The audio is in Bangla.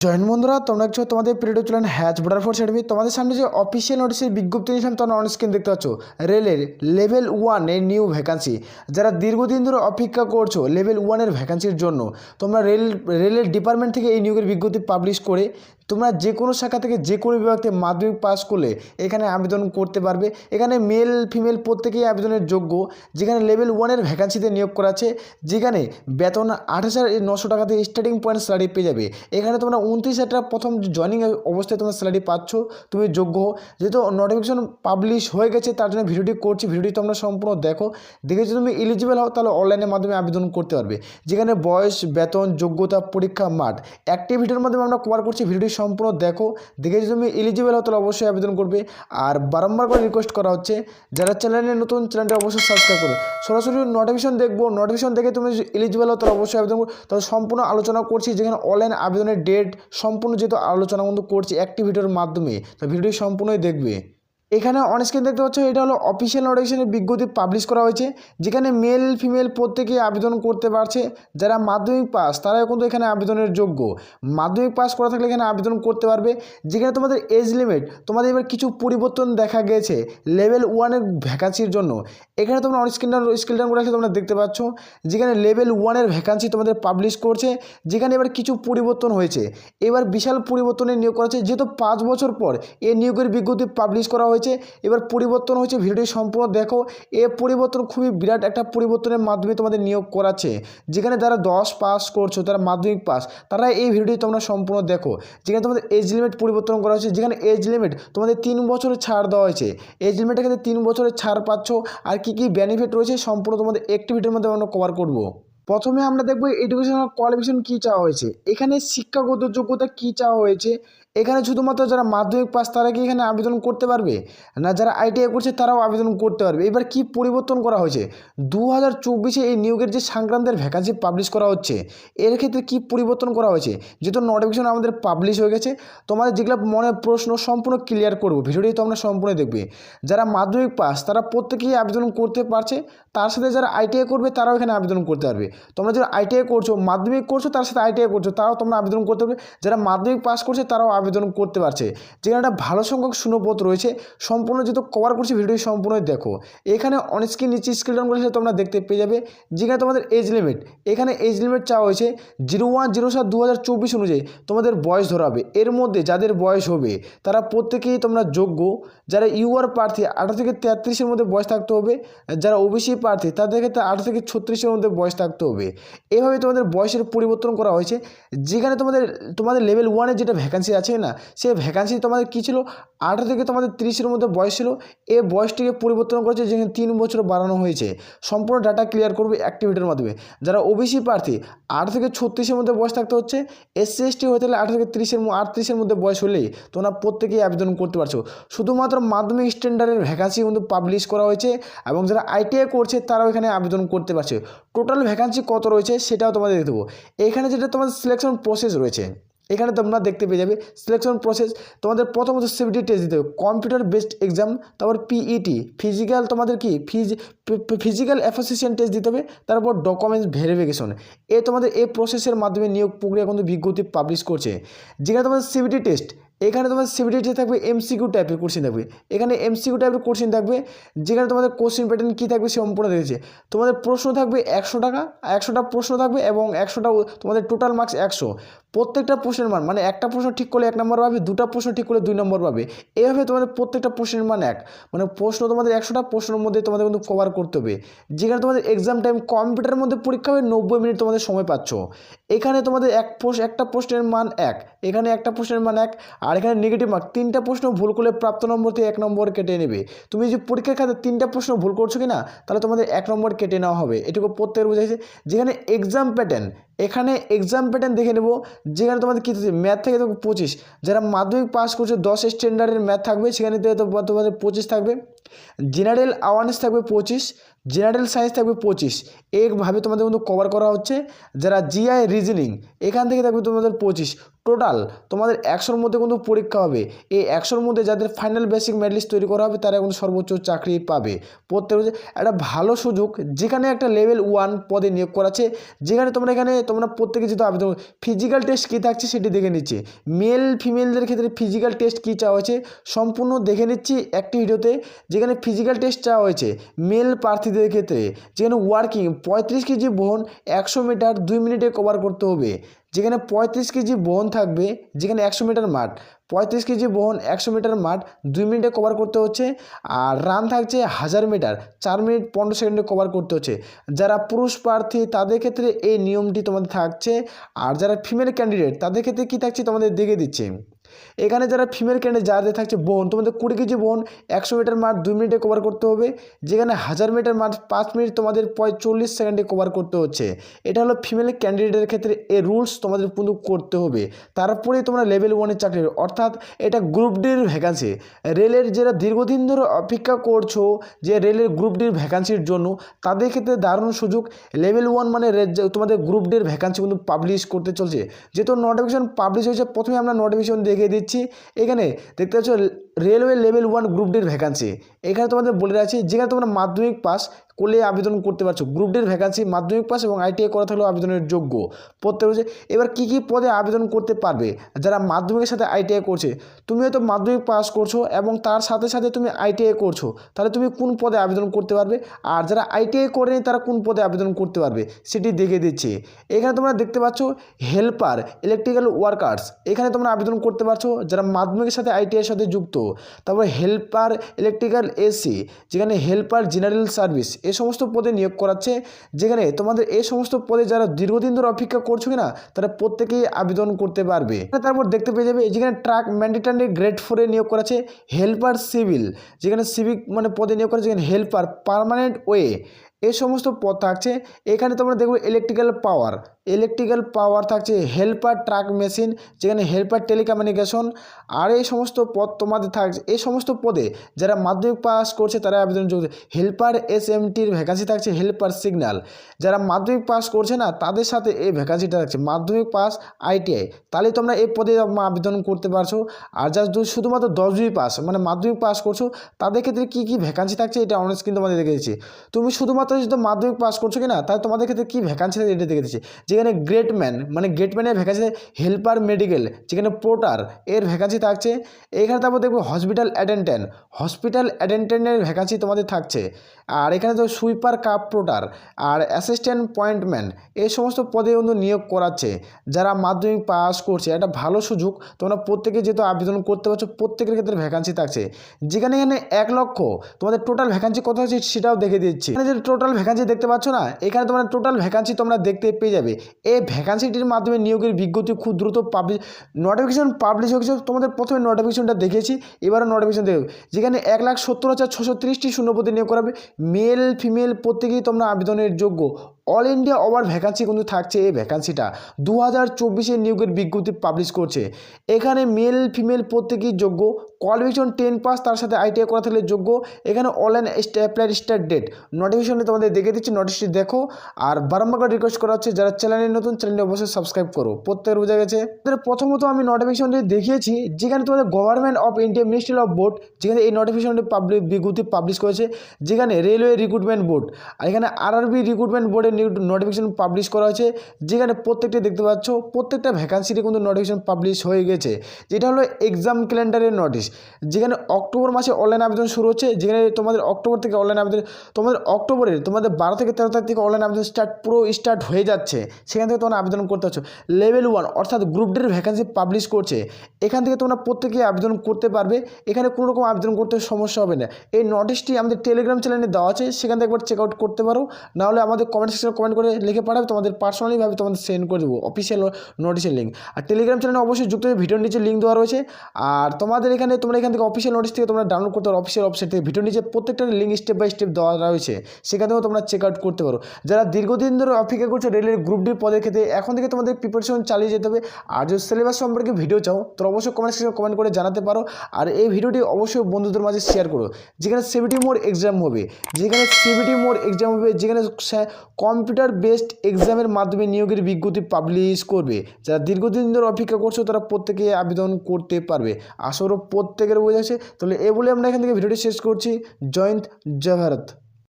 জয়েন বন্ধুরা, তোমরা দেখছো তোমাদের প্রিয় চ্যানেল হ্যাচ বর্ডার ফোর্স একাডেমি। তোমাদের সামনে যে অফিসিয়াল নোটিশের বিজ্ঞপ্তি নিয়েছিলাম তোমরা অন স্ক্রিন দেখতে পাচ্ছ। রেলের লেভেল 1 এর নিউ ভ্যাকান্সি। যারা দীর্ঘদিন ধরে অপেক্ষা করছো লেভেল 1 এর ভ্যাকান্সির জন্য, তোমরা রেলের ডিপার্টমেন্ট থেকে এই নিয়োগের বিজ্ঞপ্তি পাবলিশ করে তোমরা যে কোনো শাখা থেকে যে কোনো বিভাগ থেকে মাধ্যমিক পাস করলে এখানে আবেদন করতে পারবে। এখানে মেল ফিমেল প্রত্যেকেই আবেদনের যোগ্য। যেখানে লেভেল 1 এর ভ্যাকান্সিতে নিয়োগ করা আছে, যেখানে বেতন 8,900 টাকা থেকে স্টার্টিং পয়েন্ট স্যালারি পেয়ে যাবে। এখানে তোমরা 29,000 টাকা প্রথম জয়নিং অবস্থায় তোমরা স্যালারি পাচ্ছ, তুমি যোগ্য। যেহেতু নোটিফিকেশন পাবলিশ হয়ে গেছে তার জন্য ভিডিওটি করছি, ভিডিওটি তোমরা সম্পূর্ণ দেখো। দেখে যদি তুমি এলিজিবল হও তাহলে অনলাইনের মাধ্যমে আবেদন করতে পারবে। যেখানে বয়স, বেতন, যোগ্যতা, পরীক্ষা, মাঠ একটি ভিডিওর মাধ্যমে আমরা কভার করছি, ভিডিওটি সম্পূর্ণ দেখো। দেখে যদি তুমি এলিজিবল হও তাহলে অবশ্যই আবেদন করবে। আর বারংবার করে রিকোয়েস্ট করা হচ্ছে, যারা চ্যানেলে নতুন চ্যানেলটি অবশ্যই সাবস্ক্রাইব করো। সরাসরি নোটিফিকেশন দেখবো, নোটিফিকেশন দেখে তুমি এলিজিবল হও তাহলে অবশ্যই আবেদন করো। তাহলে সম্পূর্ণ আলোচনা করছি, যেখানে অনলাইন আবেদনের ডেট সম্পূর্ণ যেহেতু আলোচনা কিন্তু করছি একটি ভিডিওর মাধ্যমে, তো ভিডিওটি সম্পূর্ণই দেখবে। এখানে অন স্ক্রিন দেখতে পাচ্ছ, এটা হলো অফিসিয়াল নোটিফিকেশনের বিজ্ঞপ্তি পাবলিশ করা হয়েছে। যেখানে মেল ফিমেল প্রত্যেকেই আবেদন করতে পারছে। যারা মাধ্যমিক পাস তারাও কিন্তু এখানে আবেদনের যোগ্য। মাধ্যমিক পাস করা থাকলে এখানে আবেদন করতে পারবে। যেখানে তোমাদের এজ লিমিট, তোমাদের এবার কিছু পরিবর্তন দেখা গেছে লেভেল 1 এর ভ্যাকান্সির জন্য। এখানে তোমরা অন স্ক্রিন ডাউন করে তোমরা দেখতে পাচ্ছ, যেখানে লেভেল 1 এর ভ্যাকান্সি তোমাদের পাবলিশ করছে। যেখানে এবার কিছু পরিবর্তন হয়েছে, এবার বিশাল পরিবর্তনের নিয়োগ করা হয়েছে। যেহেতু 5 বছর পর এই নিয়োগের বিজ্ঞপ্তি পাবলিশ করা হয়েছে, এবার পরিবর্তন হয়েছে, ভিডিওটি সম্পূর্ণ দেখো। এ পরিবর্তন খুবই বিরাট একটা পরিবর্তনের মাধ্যমে তোমাদের নিয়োগ করাচ্ছে। যেখানে যারা 10 পাস করছো, তারা মাধ্যমিক পাস, তারা এই ভিডিওটি তোমরা সম্পূর্ণ দেখো। যেখানে তোমাদের এজ লিমিট পরিবর্তন করা হয়েছে। যেখানে এজ লিমিট তোমাদের 3 বছরের ছাড় দেওয়া হয়েছে। এজ লিমিটের ক্ষেত্রে 3 বছরের ছাড় পাচ্ছ। আর কি কি বেনিফিট রয়েছে সম্পূর্ণ তোমাদের একটি ভিডিওর মধ্যে আমরা কভার করব। প্রথমে আমরা দেখব এডুকেশনাল কোয়ালিফিকেশন কী চাওয়া হয়েছে, এখানে শিক্ষাগত যোগ্যতা কী চাওয়া হয়েছে। এখানে শুধুমাত্র যারা মাধ্যমিক পাস তারা কি এখানে আবেদন করতে পারবে, না যারা আইটিআই করছে তারাও আবেদন করতে পারবে। এবার কি পরিবর্তন করা হয়েছে, 2024-এ এই নিয়োগের যে সংক্রান্তের ভ্যাকান্সি পাবলিশ করা হচ্ছে, এর ক্ষেত্রে কি পরিবর্তন করা হয়েছে। যেহেতু নোটিফিকেশন আমাদের পাবলিশ হয়ে গেছে, তোমাদের যেগুলো মনে প্রশ্ন সম্পূর্ণ ক্লিয়ার করবো, ভিডিওটি তোমরা সম্পূর্ণ দেখবে। যারা মাধ্যমিক পাস তারা প্রত্যেকেই আবেদন করতে পারছে। তার সাথে যারা আইটিআই করবে তারাও এখানে আবেদন করতে পারবে। তোমরা যারা আইটিআই করছো, মাধ্যমিক করছো, তার সাথে আইটিআই করছো, তারাও তোমরা আবেদন করতে পারবে। যারা মাধ্যমিক পাস করছে তারাও আবেদন করতে পারছে। যেখানে একটা ভালো সংখ্যক শূন্যপদ রয়েছে, সম্পূর্ণ যেহেতু কভার করছি ভিডিওটি সম্পূর্ণই দেখো। এখানে অন স্ক্রিন নিচে স্ক্রিন ডাউন করে তোমরা দেখতে পেয়ে যাবে। যেখানে তোমাদের এজ লিমিট, এখানে এজ লিমিট চাওয়া হয়েছে 01/07/2024 অনুযায়ী তোমাদের বয়স ধরা হবে। এর মধ্যে যাদের বয়স হবে তারা প্রত্যেকেই তোমরা যোগ্য। যারা ইউআর প্রার্থী 18 থেকে 33-এর মধ্যে বয়স থাকতে হবে। যারা ওবিসি প্রার্থী তাদের ক্ষেত্রে 18 থেকে 36-এর মধ্যে বয়স থাকতে হবে। এভাবে তোমাদের বয়সের পরিবর্তন করা হয়েছে। যেখানে তোমাদের লেভেল 1-এর যেটা ভ্যাকান্সি আছে না, সেই ভ্যাকান্সি তোমাদের কী ছিল, 18 থেকে তোমাদের 30-এর মধ্যে বয়স ছিল। এই বয়সটিকে পরিবর্তন করেছে, যেখানে 3 বছর বাড়ানো হয়েছে। সম্পূর্ণ ডাটা ক্লিয়ার করবে অ্যাক্টিভিটির মাধ্যমে। যারা ওবিসি প্রার্থী 18 থেকে 36-এর মধ্যে বয়স থাকতে হচ্ছে। এসসি এসটি হতে গেলে 18 থেকে 38-এর মধ্যে বয়স হলেই তোমরা প্রত্যেকেই আবেদন করতে পারছো। শুধুমাত্র মাধ্যমিক স্ট্যান্ডার্ডের ভ্যাকান্সি কিন্তু পাবলিশ করা হয়েছে, এবং যারা আইটিআই করছে তারাও এখানে আবেদন করতে পারছে। টোটাল ভ্যাকান্সি কত রয়েছে সেটাও তোমাদের দেখে দেবো। এখানে যেটা তোমাদের সিলেকশন প্রসেস রয়েছে, এখানে তোমরা দেখতে পেয়ে যাবে সিলেকশন প্রসেস। তোমাদের প্রথমত সিবিটি টেস্ট দিতে হবে, কম্পিউটার বেসড এক্সাম। তারপর পিইটি ফিজিক্যাল, তোমাদের কি ফিজিক্যাল অ্যাসোসিয়েশন টেস্ট দিতে হবে। তারপর ডকুমেন্টস ভেরিফিকেশন। তোমাদের এই প্রসেসের মাধ্যমে নিয়োগ প্রক্রিয়া কিন্তু বিজ্ঞপ্তি পাবলিশ করছে। যেখানে তোমাদের সিবিটি টেস্ট, এখানে তোমাদের সিবিটি টেস্ট থাকবে এমসিকিউ টাইপের কোশ্চেন থাকবে। এখানে এমসিকিউ টাইপের কোশ্চেন থাকবে। যেখানে তোমাদের কোশ্চেন প্যাটার্ন কী থাকবে সম্পূর্ণ দেখেছে। তোমাদের প্রশ্ন থাকবে 100 টাকা, 100টা প্রশ্ন থাকবে, এবং 100টা তোমাদের টোটাল মার্কস 100। প্রত্যেকটা প্রশ্নের মান, মানে একটা প্রশ্ন ঠিক করলে 1 নম্বর পাবে, 2টা প্রশ্ন ঠিক করলে 2 নম্বর পাবে। এইভাবে তোমাদের প্রত্যেকটা প্রশ্নের মান 1, মানে প্রশ্ন তোমাদের 100টা প্রশ্নের মধ্যে তোমাদের কিন্তু কভার করতে হবে। যেখানে তোমাদের এক্সাম টাইম কম্পিউটারের মধ্যে পরীক্ষা হবে, 90 মিনিট তোমাদের সময় পাচ্ছ। এখানে তোমাদের একটা প্রশ্নের মান 1, এখানে একটা প্রশ্নের মান 1, আর এখানে নেগেটিভ মার্ক। 3টা প্রশ্ন ভুল করলে প্রাপ্ত নম্বর থেকে 1 নম্বর কেটে নেবে। তুমি যে পরীক্ষার খাতে 3টা প্রশ্ন ভুল করছো কি না, তাহলে তোমাদের 1 নম্বর কেটে নেওয়া হবে। এটুকু প্রত্যেকের বোঝাইছে। যেখানে এক্সাম প্যাটার্ন, এখানে এক্সাম প্যাটার্ন দেখে নেব। যেখানে তোমাদের কী ম্যাথ থেকে তো 25, যারা মাধ্যমিক পাস করছে 10 স্ট্যান্ডার্ডের ম্যাথ থাকবে, সেখানে তোমাদের 25 থাকবে। জেনারেল অ্যাওয়ারনেস থাকবে 25, জেনারেল সায়েন্স থাকবে 25, এইভাবে তোমাদের কিন্তু কভার করা হচ্ছে। যারা জিআই রিজনিং এখান থেকে থাকবে তোমাদের 25। টোটাল তোমাদের 100-র মধ্যে কিন্তু পরীক্ষা হবে। এই 100-র মধ্যে যাদের ফাইনাল বেসিক মেরিট লিস্ট তৈরি করা হবে তারা কিন্তু সর্বোচ্চ চাকরি পাবে। প্রত্যেক একটা ভালো সুযোগ, যেখানে একটা লেভেল 1 পদে নিয়োগ করাচ্ছে, যেখানে তোমরা প্রত্যেকে যেহেতু আবেদন ফিজিক্যাল টেস্ট কী থাকছে সেটি দেখে নিচ্ছে। মেল ফিমেলদের ক্ষেত্রে ফিজিক্যাল টেস্ট কী চাওয়া হয়েছে সম্পূর্ণ দেখে নিচ্ছি একটি ভিডিওতে। যেখানে ফিজিক্যাল টেস্ট চাওয়া হয়েছে মেল প্রার্থীদের ক্ষেত্রে, যেখানে ওয়ার্কিং 35 কেজি বহন 100 মিটার 2 মিনিটে কভার করতে হবে। যেখানে 35 কেজি বহন থাকবে, যেখানে 100 মিটার মাঠ, 35 কেজি বহন 100 মিটার মাঠ 2 মিনিটে কভার করতে হচ্ছে। আর রান থাকছে 1000 মিটার 4 মিনিট 15 সেকেন্ডে কভার করতে হচ্ছে। যারা পুরুষ প্রার্থী তাদের ক্ষেত্রে এই নিয়মটি তোমাদের থাকছে। আর যারা ফিমেল ক্যান্ডিডেট তাদের ক্ষেত্রে কী থাকছে তোমাদের দেখে দিচ্ছে। এখানে যারা ফিমেল ক্যান্ডিডেট যাদের থাকছে বহন, তোমাদের 20 কেজি বহন 100 মিটার মাঠ 2 মিনিটে কভার করতে হবে। যেখানে 1000 মিটার মাঠ 5 মিনিট তোমাদের 45 সেকেন্ডে কভার করতে হচ্ছে। এটা হলো ফিমেল ক্যান্ডিডেটের ক্ষেত্রে এই রুলস তোমাদের কিন্তু করতে হবে, তারপরেই তোমরা লেভেল 1-এর চাকরি। অর্থাৎ এটা গ্রুপ ডির ভ্যাকান্সি। রেলের যারা দীর্ঘদিন ধরে অপেক্ষা করছো যে রেলের গ্রুপ ডির ভ্যাকান্সির জন্য, তাদের ক্ষেত্রে দারুণ সুযোগ। লেভেল 1 মানে তোমাদের গ্রুপ ডির ভ্যাকান্সি কিন্তু পাবলিশ করতে চলছে। যেহেতু নোটিফিকেশন পাবলিশ হয়েছে, প্রথমে আমরা নোটিফিকেশন দেখিয়ে দিচ্ছি। এখানে দেখতে পাচ্ছ রেলওয়ে লেভেল 1 গ্রুপ ডির ভ্যাকান্সি। এখানে তোমাদের বলে রাখছি, যেখানে তোমরা মাধ্যমিক পাস করলে আবেদন করতে পারছো। গ্রুপ ডির ভ্যাকান্সি মাধ্যমিক পাস এবং আইটিআই করা থাকলেও আবেদনের যোগ্য পড়তে হচ্ছে। এবার কী কী পদে আবেদন করতে পারবে যারা মাধ্যমিকের সাথে আইটিআই করছে? তুমি হয়তো মাধ্যমিক পাস করছো এবং তার সাথে সাথে তুমি আইটিআই করছো, তাহলে তুমি কোন পদে আবেদন করতে পারবে? আর যারা আইটিআই করেনি তারা কোন পদে আবেদন করতে পারবে সেটি দেখে দিচ্ছি। এখানে তোমরা দেখতে পাচ্ছ হেল্পার ইলেকট্রিক্যাল ওয়ার্কার্স, এখানে তোমরা আবেদন করতে পারছো যারা মাধ্যমিকের সাথে আইটিআইয়ের সাথে যুক্ত। তারপর হেল্পার ইলেকট্রিক্যাল এসি, যেখানে হেল্পার জেনারেল সার্ভিস, এই সমস্ত পদে নিয়োগ করাচ্ছে। যেখানে তোমাদের এই সমস্ত পদে যারা দীর্ঘদিন ধরে অপেক্ষা করছো কিনা তারা প্রত্যেকেই আবেদন করতে পারবে। তারপর দেখতে পেয়ে যাবে যেখানে ট্রাক ম্যান্ডেটরি গ্রেড 4-এ নিয়োগ করাচ্ছে। হেল্পার সিভিল, যেখানে সিভিক মানে পদে নিয়োগ করাচ্ছে। যেখানে হেল্পার পার্মানেন্ট ওয়ে, এই সমস্ত পদ থাকছে। এখানে তোমরা দেখবে ইলেকট্রিক্যাল পাওয়ার থাকছে। হেল্পার ট্রাক মেশিন, যেখানে হেল্পার টেলিকমিউনিকেশন, আর এই সমস্ত পদ তোমাদের থাকছে। এই সমস্ত পদে যারা মাধ্যমিক পাস করছে তারা আবেদন যোগ্য। হেল্পার এসএমটির ভ্যাকান্সি থাকছে। হেল্পার সিগন্যাল, যারা মাধ্যমিক পাস করছে না তাদের সাথে এই ভ্যাকান্সিটা থাকছে। মাধ্যমিক পাস আইটিআই, তাহলে তোমরা এই পদে আবেদন করতে পারছো। আর যা শুধুমাত্র 10ই পাস মানে মাধ্যমিক পাস করছো তাদের ক্ষেত্রে কী কী ভ্যাকান্সি থাকছে এটা অনেক কিন্তু তোমাদের দেখে দিচ্ছি। তুমি শুধুমাত্র যদি মাধ্যমিক পাস করছো কিনা তাহলে তোমাদের ক্ষেত্রে কী ভ্যাকান্সি থাকে এটা দেখে দিচ্ছি। যেখানে গেটম্যানের ভ্যাকান্সি, হেল্পার মেডিকেল, যেখানে পোর্টার এর ভ্যাকান্সি থাকছে। এখানে তারপর দেখবো হসপিটাল অ্যাটেন্ডেন্টের ভ্যাকান্সি তোমাদের থাকছে। আর এখানে তো সুইপার কাপ পোর্টার আর অ্যাসিস্ট্যান্ট পয়েন্টম্যান, এই সমস্ত পদে কিন্তু নিয়োগ করাচ্ছে যারা মাধ্যমিক পাস করছে। একটা ভালো সুযোগ, তোমরা প্রত্যেকে যেহেতু আবেদন করতে পারছো, প্রত্যেকের ক্ষেত্রে ভ্যাকান্সি থাকছে। যেখানে 1 লক্ষ তোমাদের টোটাল ভ্যাকান্সি কত আছে সেটাও দেখে দিচ্ছি। এখানে যে টোটাল ভ্যাকান্সি দেখতে পাচ্ছ না, এখানে তোমরা টোটাল ভ্যাকান্সি তোমরা দেখতে পেয়ে যাবে। এই ভ্যাকান্সিটির মাধ্যমে নিয়োগের বিজ্ঞপ্তি খুব দ্রুত নোটিফিকেশন পাবলিশ হয়েছে। তোমাদের প্রথমে নোটিফিকেশনটা দেখেছি, এবারও নোটিফিকেশন দেখবে। যেখানে 1,70,630টি শূন্যপদে নিয়োগ করাবে। মেল ফিমেল প্রত্যেকেই তোমরা আবেদনের যোগ্য। অল ইন্ডিয়া ওভার ভ্যাকান্সি কিন্তু থাকছে। এই ভ্যাকান্সিটা 2024-এর নিয়োগের বিজ্ঞপ্তি পাবলিশ করছে। এখানে মেল ফিমেল প্রত্যেকেই যোগ্য। কোয়ালিফিকেশন 10 পাস, তার সাথে আইটিআই করা থাকলে যোগ্য। এখানে অনলাইন অ্যাপ্লাইড স্টার্ট ডেট নোটিফিকেশনে তোমাদের দেখে দিচ্ছি, নোটিশটি দেখো। আর বারবার রিকোয়েস্ট করা হচ্ছে যারা চ্যানেলে নতুন, চ্যানেলটি অবশ্যই সাবস্ক্রাইব করো। প্রত্যেকের বোঝা গেছে। প্রথমত আমি নোটিফিকেশনটি দেখিয়েছি, যেখানে তোমাদের government of India ministry of board, যেখানে এই নোটিফিকেশনটি বিজ্ঞপ্তি পাবলিশ করেছে। যেখানে রেলওয়ে রিক্রুটমেন্ট বোর্ড, আর এখানে আরআরবি রিক্রুটমেন্ট বোর্ডের নোটিফিকেশন পাবলিশ করা হয়েছে। যেখানে প্রত্যেকটা দেখতে পাচ্ছ প্রত্যেকটা ভ্যাকান্সিতে কিন্তু নোটিফিকেশন পাবলিশ হয়ে গেছে। যেটা হলো এক্সাম ক্যালেন্ডারের নোটিশ। যেখানে অক্টোবর মাসে অনলাইন আবেদন শুরু হচ্ছে। যেখানে তোমাদের অক্টোবর থেকে অনলাইন আবেদন, তোমাদের অক্টোবরের 12 থেকে 13 তারিখ থেকে অনলাইন আবেদন স্টার্ট হয়ে যাচ্ছে। সেখান থেকে তোমরা আবেদন করতে পারছো। লেভেল 1 অর্থাৎ গ্রুপ ডির ভ্যাকান্সি পাবলিশ করছে। এখান থেকে তোমরা প্রত্যেকেই আবেদন করতে পারবে। এখানে কোনো রকম আবেদন করতে সমস্যা হবে না। এই নোটিশটি আমাদের টেলিগ্রাম চ্যানেলে দেওয়া আছে, সেখান থেকে একবার চেক আউট করতে পারো। নাহলে আমাদের কমেন্ট সেকশনে কমেন্ট করে লিখে পাঠাবে, তোমাদের পার্সোনালিভাবে তোমাদের সেন্ড করে দেবো অফিসিয়াল নোটিশের লিঙ্ক। আর টেলিগ্রাম চ্যানেলে অবশ্যই যুক্ত হয়ে ভিডিওর নিচে লিঙ্ক দেওয়া রয়েছে। আর তোমরা এখান থেকে অফিসিয়াল নোটিশ থেকে তোমরা ডাউনলোড করতে পারো, অফিসিয়াল ওয়েবসাইট থেকে ভিডিওর নিচে প্রত্যেকটা লিঙ্ক স্টেপ বাই স্টেপ দেওয়া রয়েছে, সেখান থেকেও তোমরা চেক আউট করতে পারো। যারা দীর্ঘদিন ধরে অপেক্ষা করছে রেলের গ্রুপ ডি পদের ক্ষেত্রে, এখন থেকে তোমাদের প্রিপারেশন চালিয়ে যেতে হবে। আর যদি সিলেবাস সম্পর্কে ভিডিও চাও তো অবশ্যই কমেন্ট সেকশনে কমেন্ট করে জানাতে পারো। আর এই ভিডিওটি অবশ্যই বন্ধুদের মাঝে শেয়ার করো। যেখানে সিবিটি মোড এক্সাম হবে, যেখানে কম্পিউটার বেসড এক্সামের মাধ্যমে নিয়োগের বিজ্ঞপ্তি পাবলিশ করবে। যারা দীর্ঘদিন ধরে অপেক্ষা করছো তারা প্রত্যেকে আবেদন করতে পারবে। আশা করি প্রত্যেকের বোঝা আছে। তাহলে এই বলে আমরা এখান থেকে ভিডিওটি শেষ করছি। জয় হিন্দ, জয় ভারত।